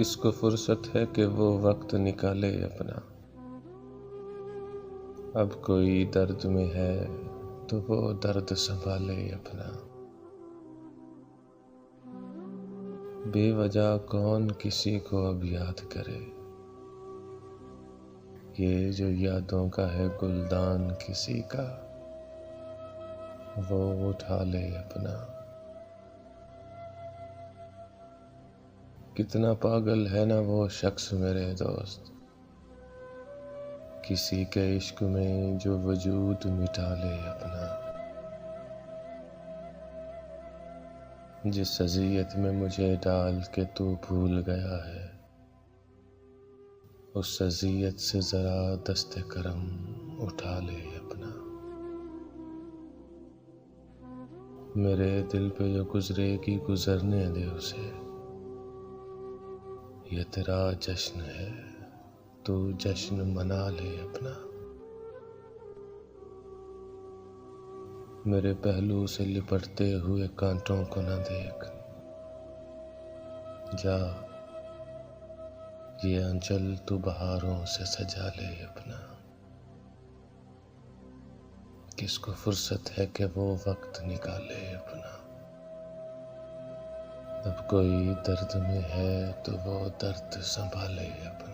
کس کو فرصت ہے کہ وہ وقت نکالے اپنا۔ اب کوئی درد میں ہے تو وہ درد سنبھالے اپنا۔ بے وجہ کون کسی کو اب یاد کرے، یہ جو یادوں کا ہے گلدان کسی کا، وہ اٹھا لے اپنا۔ کتنا پاگل ہے نا وہ شخص میرے دوست، کسی کے عشق میں جو وجود مٹا لے اپنا۔ جس اذیت میں مجھے ڈال کے تو بھول گیا ہے، اس اذیت سے ذرا دست کرم اٹھا لے اپنا۔ میرے دل پہ جو گزرے گی گزرنے دے اسے، یہ تیرا جشن ہے تو جشن منا لے اپنا۔ میرے پہلو سے لپٹتے ہوئے کانٹوں کو نہ دیکھ، جا یہ آنچل تو بہاروں سے سجا لے اپنا۔ کس کو فرصت ہے کہ وہ وقت نکالے اپنا۔ اب کوئی درد میں ہے تو وہ درد سنبھالے اپنا۔